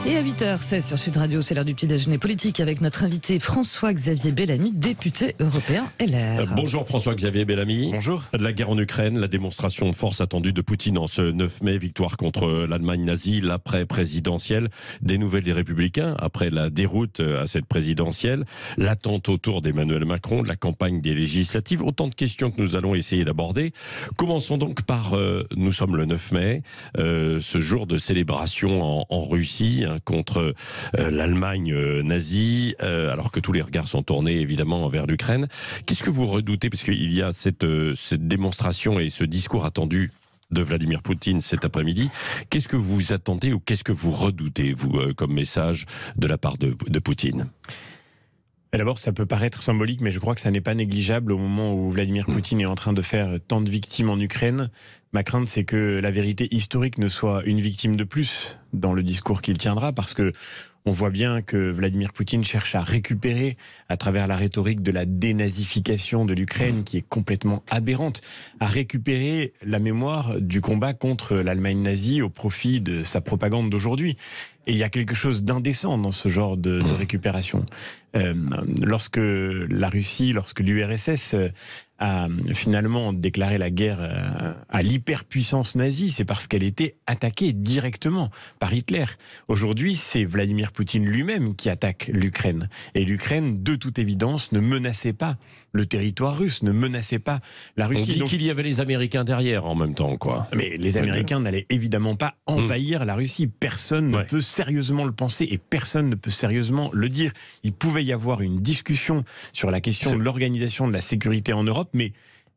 Et à 8h16 sur Sud Radio, c'est l'heure du petit déjeuner politique avec notre invité François-Xavier Bellamy, député européen LR. Bonjour François-Xavier Bellamy. Bonjour. La guerre en Ukraine, la démonstration de force attendue de Poutine en ce 9 mai, victoire contre l'Allemagne nazie, l'après-présidentielle, des nouvelles des Républicains après la déroute à cette présidentielle, l'attente autour d'Emmanuel Macron, la campagne des législatives, autant de questions que nous allons essayer d'aborder. Commençons donc par, nous sommes le 9 mai, ce jour de célébration en Russie, contre l'Allemagne nazie, alors que tous les regards sont tournés évidemment vers l'Ukraine. Qu'est-ce que vous redoutez, parce qu'il y a cette démonstration et ce discours attendu de Vladimir Poutine cet après-midi. Qu'est-ce que vous attendez ou qu'est-ce que vous redoutez, vous, comme message de la part de Poutine ? D'abord, ça peut paraître symbolique, mais je crois que ça n'est pas négligeable au moment où Vladimir Poutine est en train de faire tant de victimes en Ukraine. Ma crainte, c'est que la vérité historique ne soit une victime de plus dans le discours qu'il tiendra, parce que on voit bien que Vladimir Poutine cherche à récupérer, à travers la rhétorique de la dénazification de l'Ukraine, qui est complètement aberrante, à récupérer la mémoire du combat contre l'Allemagne nazie au profit de sa propagande d'aujourd'hui. Et il y a quelque chose d'indécent dans ce genre de récupération. Lorsque la Russie, lorsque l'URSS a finalement déclaré la guerre à l'hyperpuissance nazie, c'est parce qu'elle était attaquée directement par Hitler. Aujourd'hui, c'est Vladimir Poutine lui-même qui attaque l'Ukraine. Et l'Ukraine, de toute évidence, ne menaçait pas le territoire russe, ne menaçait pas la Russie. On dit qu'il y avait les Américains derrière en même temps, quoi. Mais les Américains n'allaient évidemment pas envahir la Russie. Personne ne peut sérieusement le penser et personne ne peut sérieusement le dire. Il pouvait y avoir une discussion sur la question de l'organisation de la sécurité en Europe, mais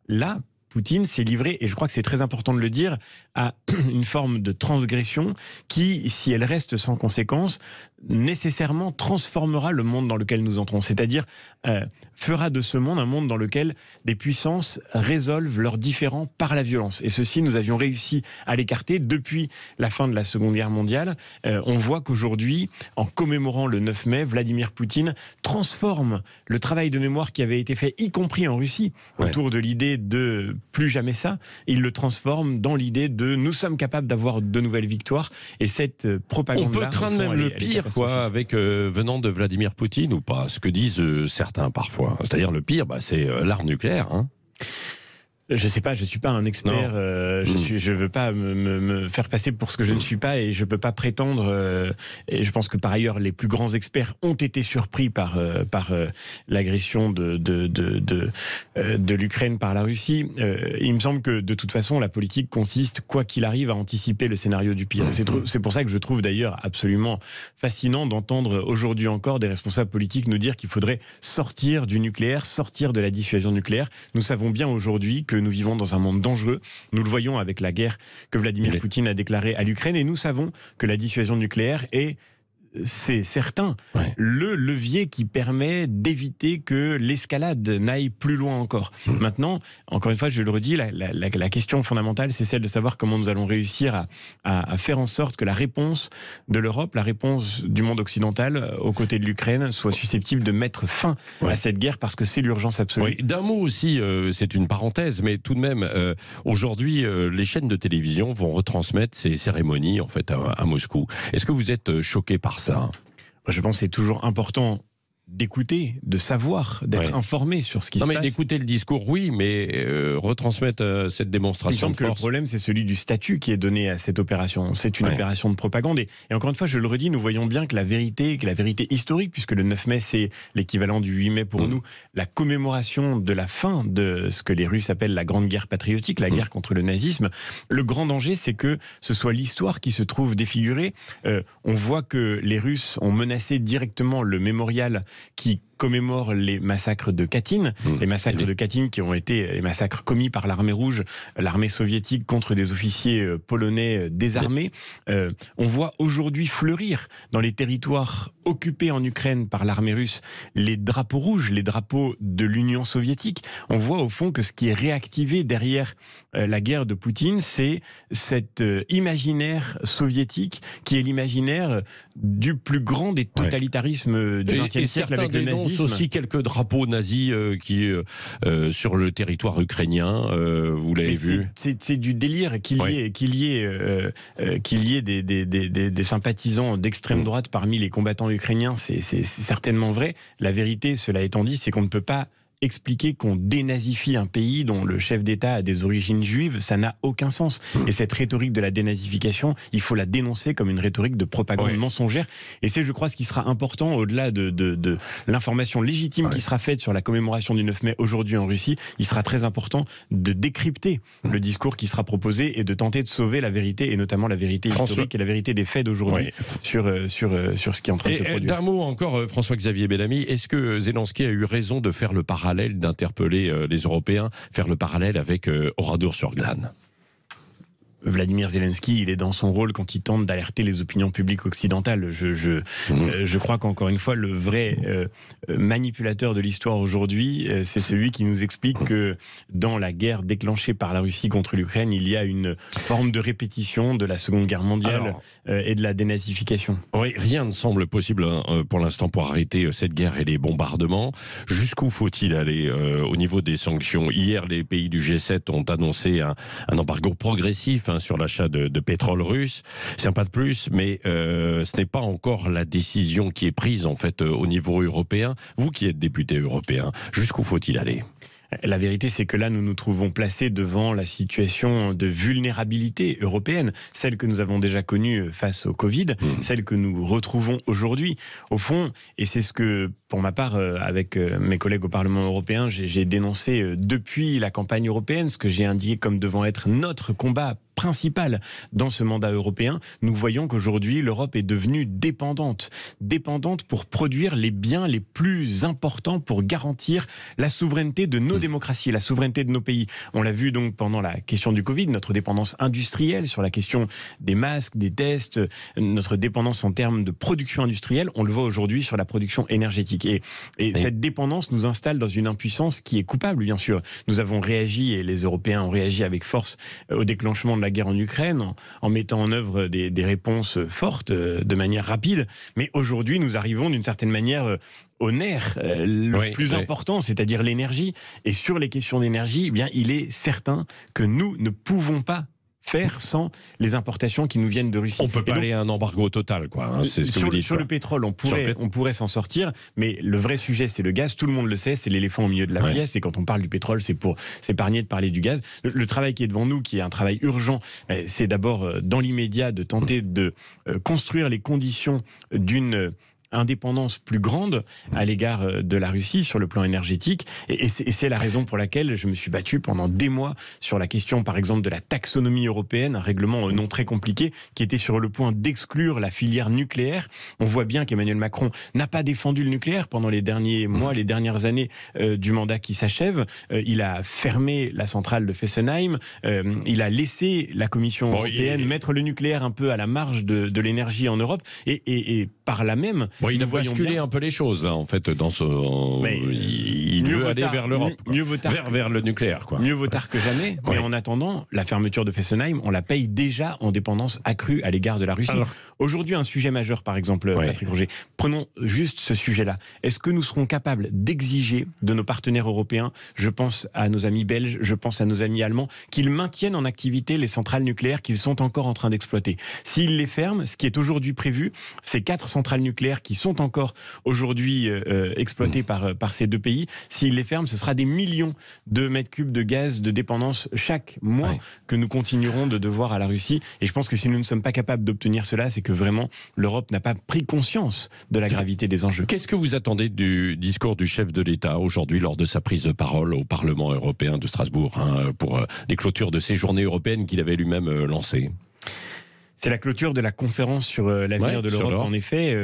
là, Poutine s'est livré, et je crois que c'est très important de le dire, à une forme de transgression qui, si elle reste sans conséquence, nécessairement transformera le monde dans lequel nous entrons. C'est-à-dire fera de ce monde un monde dans lequel des puissances résolvent leurs différends par la violence. Et ceci, nous avions réussi à l'écarter depuis la fin de la Seconde Guerre mondiale. On voit qu'aujourd'hui, en commémorant le 9 mai, Vladimir Poutine transforme le travail de mémoire qui avait été fait, y compris en Russie, autour de l'idée de plus jamais ça. Il le transforme dans l'idée de nous sommes capables d'avoir de nouvelles victoires. Et cette propagande-là... On peut craindre même le pire, avec venant de Vladimir Poutine ou pas, ce que disent certains parfois. C'est-à-dire le pire, c'est l'arme nucléaire, hein. Je sais pas, je suis pas un expert. Je veux pas me faire passer pour ce que je ne suis pas, et je peux pas prétendre. Et je pense que par ailleurs, les plus grands experts ont été surpris par l'agression de l'Ukraine par la Russie. Il me semble que de toute façon, la politique consiste, quoi qu'il arrive, à anticiper le scénario du pire. C'est pour ça que je trouve d'ailleurs absolument fascinant d'entendre aujourd'hui encore des responsables politiques nous dire qu'il faudrait sortir du nucléaire, sortir de la dissuasion nucléaire. Nous savons bien aujourd'hui que nous vivons dans un monde dangereux. Nous le voyons avec la guerre que Vladimir Poutine a déclarée à l'Ukraine, et nous savons que la dissuasion nucléaire est, c'est certain, le levier qui permet d'éviter que l'escalade n'aille plus loin encore. Maintenant, encore une fois, je le redis, la question fondamentale, c'est celle de savoir comment nous allons réussir à faire en sorte que la réponse de l'Europe, la réponse du monde occidental aux côtés de l'Ukraine soit susceptible de mettre fin à cette guerre, parce que c'est l'urgence absolue. D'un mot aussi, c'est une parenthèse, mais tout de même, aujourd'hui, les chaînes de télévision vont retransmettre ces cérémonies en fait à Moscou. Est-ce que vous êtes choqué par ça? Je pense que c'est toujours important d'écouter, de savoir, d'être informé sur ce qui se passe. D'écouter le discours, oui, mais retransmettre cette démonstration de force. Le problème, c'est celui du statut qui est donné à cette opération. C'est une opération de propagande. Et encore une fois, je le redis, nous voyons bien que la vérité historique, puisque le 9 mai, c'est l'équivalent du 8 mai pour nous, la commémoration de la fin de ce que les Russes appellent la Grande Guerre patriotique, la guerre contre le nazisme. Le grand danger, c'est que ce soit l'histoire qui se trouve défigurée. On voit que les Russes ont menacé directement le mémorial qui commémore les massacres de Katyn, les massacres de Katyn qui ont été les massacres commis par l'armée rouge, l'armée soviétique contre des officiers polonais désarmés. On voit aujourd'hui fleurir dans les territoires occupés en Ukraine par l'armée russe les drapeaux rouges, les drapeaux de l'Union soviétique. On voit au fond que ce qui est réactivé derrière la guerre de Poutine, c'est cet imaginaire soviétique qui est l'imaginaire du plus grand des totalitarismes du XXe siècle avec le nazisme. annonce aussi quelques drapeaux nazis sur le territoire ukrainien. Vous l'avez vu? C'est du délire qu'il y ait des sympathisants d'extrême droite parmi les combattants ukrainiens. C'est certainement vrai. La vérité, cela étant dit, c'est qu'on ne peut pas expliquer qu'on dénazifie un pays dont le chef d'État a des origines juives, ça n'a aucun sens. Et cette rhétorique de la dénazification, il faut la dénoncer comme une rhétorique de propagande mensongère. Et c'est, je crois, ce qui sera important au-delà de l'information légitime qui sera faite sur la commémoration du 9 mai aujourd'hui en Russie. Il sera très important de décrypter le discours qui sera proposé et de tenter de sauver la vérité, et notamment la vérité historique et la vérité des faits d'aujourd'hui sur ce qui est en train de se produire. D'un mot encore, François-Xavier Bellamy, est-ce que Zelensky a eu raison de faire le parallèle, d'interpeller les Européens, faire le parallèle avec Oradour-sur-Glane? Vladimir Zelensky, il est dans son rôle quand il tente d'alerter les opinions publiques occidentales. Je crois qu'encore une fois, le vrai manipulateur de l'histoire aujourd'hui, c'est celui qui nous explique que dans la guerre déclenchée par la Russie contre l'Ukraine, il y a une forme de répétition de la Seconde Guerre mondiale et de la dénazification. Oui, rien ne semble possible pour l'instant pour arrêter cette guerre et les bombardements. Jusqu'où faut-il aller au niveau des sanctions? Hier, les pays du G7 ont annoncé un embargo progressif sur l'achat de pétrole russe. C'est un pas de plus, mais ce n'est pas encore la décision qui est prise en fait au niveau européen. Vous qui êtes député européen, jusqu'où faut-il aller? La vérité, c'est que là, nous nous trouvons placés devant la situation de vulnérabilité européenne, celle que nous avons déjà connue face au Covid, celle que nous retrouvons aujourd'hui. Au fond, et c'est ce que, pour ma part, avec mes collègues au Parlement européen, j'ai dénoncé depuis la campagne européenne, ce que j'ai indiqué comme devant être notre combat principal dans ce mandat européen. Nous voyons qu'aujourd'hui, l'Europe est devenue dépendante pour produire les biens les plus importants pour garantir la souveraineté de nos démocraties, la souveraineté de nos pays. On l'a vu donc pendant la question du Covid, notre dépendance industrielle sur la question des masques, des tests, notre dépendance en termes de production industrielle, on le voit aujourd'hui sur la production énergétique. Et cette dépendance nous installe dans une impuissance qui est coupable, bien sûr. Nous avons réagi, et les Européens ont réagi avec force au déclenchement de la guerre en Ukraine, en mettant en œuvre des réponses fortes, de manière rapide. Mais aujourd'hui, nous arrivons d'une certaine manière au nerf le plus important, c'est-à-dire l'énergie. Et sur les questions d'énergie, eh bien, il est certain que nous ne pouvons pas faire sans les importations qui nous viennent de Russie. On peut pas aller à un embargo total, quoi. C'est ce que vous dites. Sur le pétrole, on pourrait s'en sortir, mais le vrai sujet, c'est le gaz. Tout le monde le sait, c'est l'éléphant au milieu de la pièce. Et quand on parle du pétrole, c'est pour s'épargner de parler du gaz. Le travail qui est devant nous, qui est un travail urgent, c'est d'abord, dans l'immédiat, de tenter de construire les conditions d'une indépendance plus grande à l'égard de la Russie sur le plan énergétique. Et c'est la raison pour laquelle je me suis battu pendant des mois sur la question, par exemple, de la taxonomie européenne, un règlement non très compliqué qui était sur le point d'exclure la filière nucléaire. On voit bien qu'Emmanuel Macron n'a pas défendu le nucléaire pendant les derniers mois, les dernières années du mandat qui s'achève. Il a fermé la centrale de Fessenheim. Il a laissé la Commission européenne mettre le nucléaire un peu à la marge de l'énergie en Europe. Et par là même, il a basculé un peu les choses, là, en fait, dans il veut aller vers l'Europe, vers le nucléaire, quoi. Mieux vaut tard que jamais, mais en attendant, la fermeture de Fessenheim, on la paye déjà en dépendance accrue à l'égard de la Russie. Aujourd'hui, un sujet majeur, par exemple, Patrick Roger, prenons juste ce sujet-là. Est-ce que nous serons capables d'exiger de nos partenaires européens, je pense à nos amis belges, je pense à nos amis allemands, qu'ils maintiennent en activité les centrales nucléaires qu'ils sont encore en train d'exploiter? S'ils les ferment, ce qui est aujourd'hui prévu, c'est 4 centrales nucléaires qui sont encore aujourd'hui exploitées par ces deux pays. S'ils les ferment, ce sera des millions de mètres cubes de gaz de dépendance chaque mois que nous continuerons de devoir à la Russie. Et je pense que si nous ne sommes pas capables d'obtenir cela, c'est que vraiment l'Europe n'a pas pris conscience de la gravité des enjeux. Qu'est-ce que vous attendez du discours du chef de l'État aujourd'hui lors de sa prise de parole au Parlement européen de Strasbourg pour les clôtures de ces journées européennes qu'il avait lui-même lancées? C'est la clôture de la conférence sur l'avenir de l'Europe, en effet.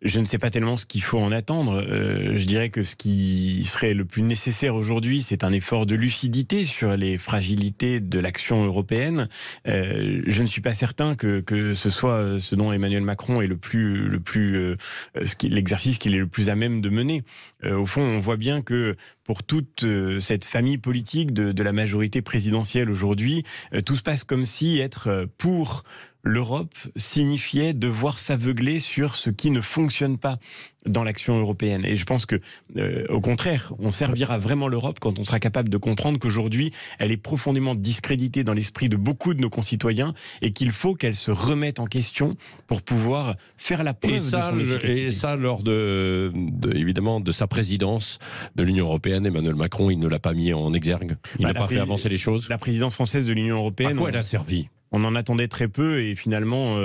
Je ne sais pas tellement ce qu'il faut en attendre. Je dirais que ce qui serait le plus nécessaire aujourd'hui, c'est un effort de lucidité sur les fragilités de l'action européenne. Je ne suis pas certain que ce soit ce dont Emmanuel Macron est l'exercice qu'il est le plus à même de mener. Au fond, on voit bien que pour toute cette famille politique de la majorité présidentielle aujourd'hui, tout se passe comme si être pour l'Europe signifiait devoir s'aveugler sur ce qui ne fonctionne pas dans l'action européenne. Et je pense que, au contraire, on servira vraiment l'Europe quand on sera capable de comprendre qu'aujourd'hui, elle est profondément discréditée dans l'esprit de beaucoup de nos concitoyens et qu'il faut qu'elle se remette en question pour pouvoir faire la preuve de son efficacité. Et ça, lors évidemment, de sa présidence de l'Union européenne, Emmanuel Macron, il ne l'a pas mis en exergue. Il n'a pas fait avancer les choses. La présidence française de l'Union européenne... À quoi elle a servi ? On en attendait très peu et finalement,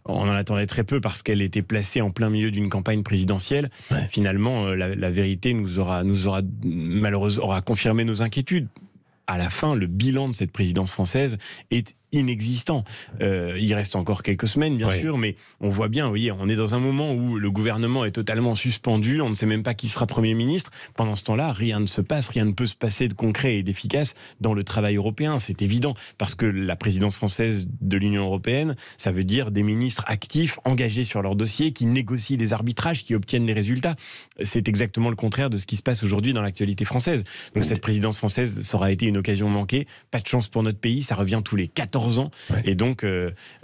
on en attendait très peu parce qu'elle était placée en plein milieu d'une campagne présidentielle. Ouais. Finalement, la vérité aura confirmé nos inquiétudes. À la fin, le bilan de cette présidence française est inexistant. Il reste encore quelques semaines, bien sûr, mais on voit bien, vous voyez, on est dans un moment où le gouvernement est totalement suspendu, on ne sait même pas qui sera Premier ministre. Pendant ce temps-là, rien ne se passe, rien ne peut se passer de concret et d'efficace dans le travail européen. C'est évident, parce que la présidence française de l'Union européenne, ça veut dire des ministres actifs, engagés sur leur dossier, qui négocient des arbitrages, qui obtiennent des résultats. C'est exactement le contraire de ce qui se passe aujourd'hui dans l'actualité française. Donc cette présidence française, ça aura été une occasion manquée. Pas de chance pour notre pays, ça revient tous les 14 ans. Ouais. Et donc,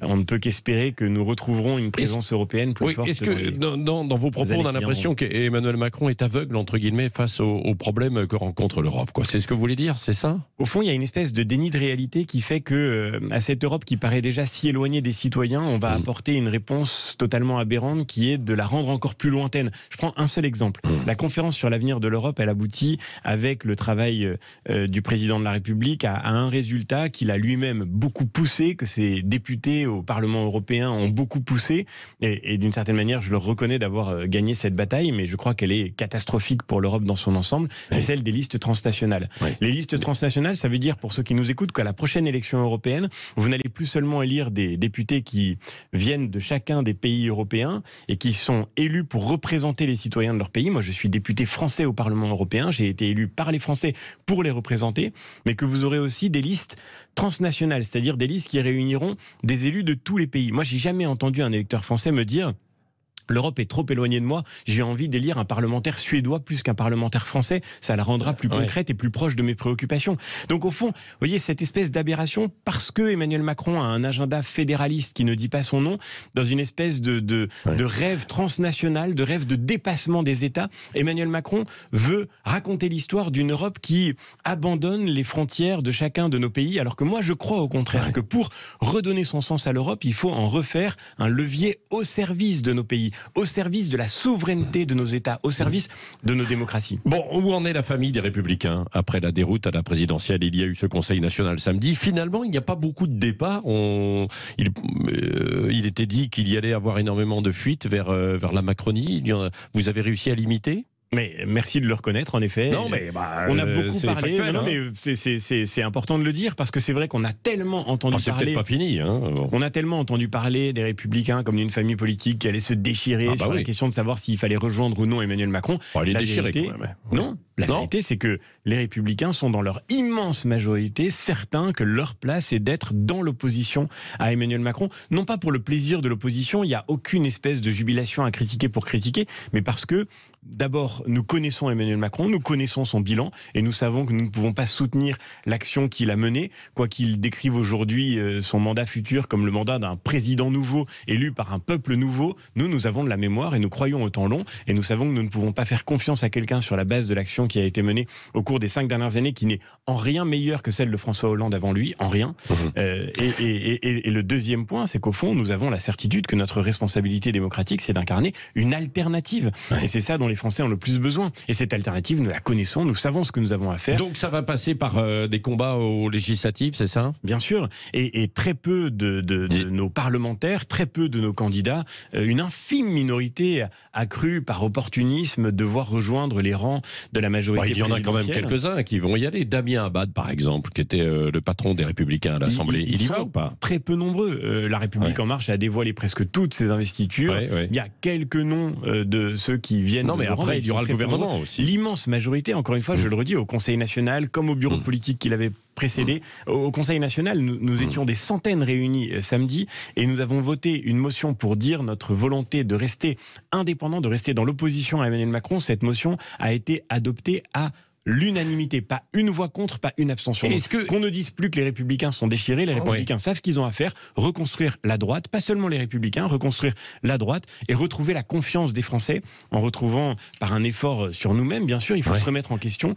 on ne peut qu'espérer que nous retrouverons une présence européenne plus forte. Est-ce que dans vos propos, on a l'impression qu'Emmanuel Macron est aveugle, entre guillemets, face aux problèmes que rencontre l'Europe, quoi ? C'est ce que vous voulez dire, c'est ça ? Au fond, il y a une espèce de déni de réalité qui fait que, à cette Europe qui paraît déjà si éloignée des citoyens, on va apporter une réponse totalement aberrante qui est de la rendre encore plus lointaine. Je prends un seul exemple. La conférence sur l'avenir de l'Europe, elle aboutit avec le travail du président de la République à un résultat qu'il a lui-même beaucoup poussé, que ses députés au Parlement européen ont beaucoup poussé, et d'une certaine manière, je leur reconnais d'avoir gagné cette bataille, mais je crois qu'elle est catastrophique pour l'Europe dans son ensemble, c'est celle des listes transnationales. Les listes transnationales, ça veut dire, pour ceux qui nous écoutent, qu'à la prochaine élection européenne, vous n'allez plus seulement élire des députés qui viennent de chacun des pays européens et qui sont élus pour représenter les citoyens de leur pays. Moi, je suis député français au Parlement européen, j'ai été élu par les Français pour les représenter, mais que vous aurez aussi des listes transnationales, c'est-à-dire des listes qui réuniront des élus de tous les pays. Moi, j'ai jamais entendu un électeur français me dire: l'Europe est trop éloignée de moi, j'ai envie d'élire un parlementaire suédois plus qu'un parlementaire français, ça la rendra plus concrète et plus proche de mes préoccupations. Donc au fond, vous voyez, cette espèce d'aberration, parce que Emmanuel Macron a un agenda fédéraliste qui ne dit pas son nom, dans une espèce de rêve transnational, de rêve de dépassement des États, Emmanuel Macron veut raconter l'histoire d'une Europe qui abandonne les frontières de chacun de nos pays, alors que moi je crois au contraire que pour redonner son sens à l'Europe, il faut en refaire un levier au service de nos pays, au service de la souveraineté de nos États, au service de nos démocraties. Bon, où en est la famille des Républicains ? Après la déroute à la présidentielle, il y a eu ce Conseil national samedi. Finalement, il n'y a pas beaucoup de départs. Il était dit qu'il y allait avoir énormément de fuites vers la Macronie. Vous avez réussi à limiter ? Mais merci de le reconnaître, en effet. Non, mais on a beaucoup parlé. Factuel, mais c'est important de le dire parce que c'est vrai qu'on a tellement entendu c'est parler. C'est peut-être pas fini. Bon. On a tellement entendu parler des Républicains comme d'une famille politique qui allait se déchirer sur la question de savoir s'il fallait rejoindre ou non Emmanuel Macron. Il est déchiré quand même. Non. La vérité, c'est que les Républicains sont dans leur immense majorité certains que leur place est d'être dans l'opposition à Emmanuel Macron. Non pas pour le plaisir de l'opposition, il n'y a aucune espèce de jubilation à critiquer pour critiquer, mais parce que, d'abord, nous connaissons Emmanuel Macron, nous connaissons son bilan, et nous savons que nous ne pouvons pas soutenir l'action qu'il a menée, quoi qu'il décrive aujourd'hui son mandat futur comme le mandat d'un président nouveau, élu par un peuple nouveau. Nous avons de la mémoire et nous croyons au temps long, et nous savons que nous ne pouvons pas faire confiance à quelqu'un sur la base de l'action qui a été menée au cours des 5 dernières années, qui n'est en rien meilleure que celle de François Hollande avant lui, en rien. Et le deuxième point, c'est qu'au fond, nous avons la certitude que notre responsabilité démocratique, c'est d'incarner une alternative. Et c'est ça dont les Français ont le plus besoin. Et cette alternative, nous la connaissons, nous savons ce que nous avons à faire. Donc ça va passer par des combats aux législatives, c'est ça ? Bien sûr. Et très peu de nos parlementaires, très peu de nos candidats, une infime minorité a cru par opportunisme devoir rejoindre les rangs de la majorité présidentielle. Il y en a quand même quelques-uns qui vont y aller. Damien Abad, par exemple, qui était le patron des Républicains à l'Assemblée. Il y va ou pas ? Très peu nombreux. La République En Marche a dévoilé presque toutes ses investitures. Il y a quelques noms de ceux qui viennent... Non, mais après, il y aura le gouvernement aussi. L'immense majorité, encore une fois, je le redis, au Conseil national, comme au bureau politique qu'il avait précédé. Au Conseil national, nous étions des centaines réunis samedi et nous avons voté une motion pour dire notre volonté de rester indépendant, de rester dans l'opposition à Emmanuel Macron. Cette motion a été adoptée à l'unanimité, pas une voix contre, pas une abstention. Qu'on ne dise plus que les Républicains sont déchirés, les Républicains savent ce qu'ils ont à faire, reconstruire la droite, pas seulement les Républicains, reconstruire la droite et retrouver la confiance des Français en retrouvant, par un effort sur nous-mêmes, bien sûr, il faut se remettre en question,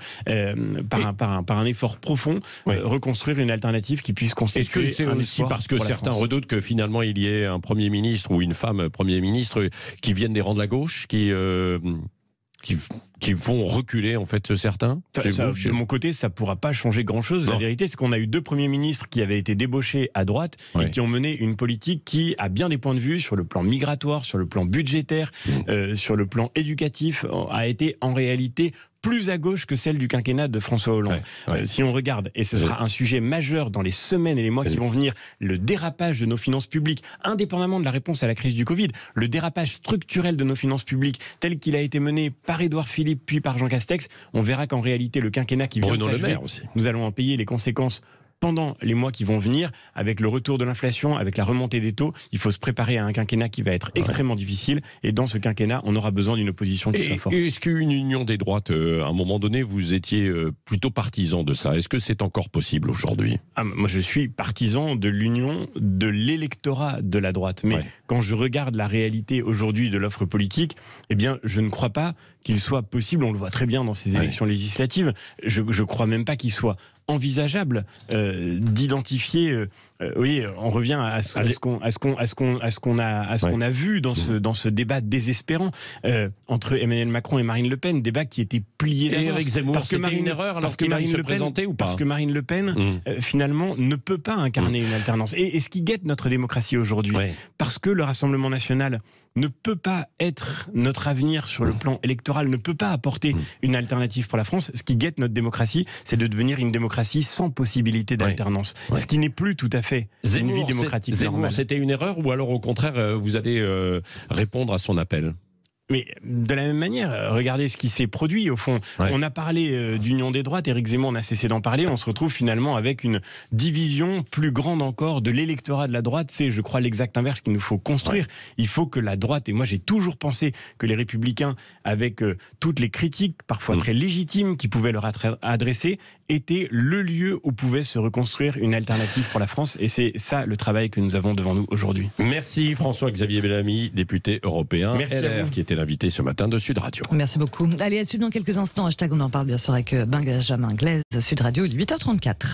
par un effort profond, reconstruire une alternative qui puisse constituer. Est-ce que c'est aussi parce que certains redoutent que finalement il y ait un Premier ministre ou une femme Premier ministre qui viennent des rangs de la gauche, qui vont reculer en fait certains? De mon côté, ça ne pourra pas changer grand-chose. La vérité, c'est qu'on a eu 2 premiers ministres qui avaient été débauchés à droite et qui ont mené une politique qui a bien des points de vue sur le plan migratoire, sur le plan budgétaire, sur le plan éducatif, a été en réalité plus à gauche que celle du quinquennat de François Hollande. Si on regarde, et ce sera un sujet majeur dans les semaines et les mois qui vont venir, le dérapage de nos finances publiques, indépendamment de la réponse à la crise du Covid, le dérapage structurel de nos finances publiques, tel qu'il a été mené par Édouard Philippe puis par Jean Castex, on verra qu'en réalité, le quinquennat qui vient de s'achever, nous allons en payer les conséquences pendant les mois qui vont venir, avec le retour de l'inflation, avec la remontée des taux. Il faut se préparer à un quinquennat qui va être extrêmement difficile, et dans ce quinquennat, on aura besoin d'une opposition qui soit forte. Est-ce qu'une union des droites, à un moment donné, vous étiez plutôt partisan de ça? Est-ce que c'est encore possible aujourd'hui? Moi, je suis partisan de l'union de l'électorat de la droite. Mais quand je regarde la réalité aujourd'hui de l'offre politique, eh bien, je ne crois pas qu'il soit possible, on le voit très bien dans ces élections législatives, je ne crois même pas qu'il soit envisageable d'identifier. On revient à ce qu'on a vu dans ce débat désespérant entre Emmanuel Macron et Marine Le Pen, débat qui était plié d'avance. Et Éric Zemmour, c'était une erreur alors qu'il se présentait ou pas? Parce que Marine Le Pen, finalement, ne peut pas incarner une alternance. Et ce qui guette notre démocratie aujourd'hui, parce que le Rassemblement national ne peut pas être notre avenir sur le plan électoral, ne peut pas apporter une alternative pour la France. Ce qui guette notre démocratie, c'est de devenir une démocratie sans possibilité d'alternance. Ce qui n'est plus tout à fait une vie démocratique normale. C'était une erreur, ou alors au contraire, vous allez répondre à son appel? Mais de la même manière, regardez ce qui s'est produit au fond. On a parlé d'union des droites, Éric Zemmour n'a cessé d'en parler, on se retrouve finalement avec une division plus grande encore de l'électorat de la droite. C'est, je crois, l'exact inverse qu'il nous faut construire. Il faut que la droite, et moi j'ai toujours pensé que les Républicains, avec toutes les critiques, parfois très légitimes, qui pouvaient leur être adressées, étaient le lieu où pouvait se reconstruire une alternative pour la France. Et c'est ça le travail que nous avons devant nous aujourd'hui. Merci François-Xavier Bellamy, député européen. Merci à vous. Qui était l'invité ce matin de Sud Radio. Merci beaucoup. Allez, à suivre dans quelques instants. Hashtag, on en parle bien sûr avec Benjamin Glaise, Sud Radio, 8h34.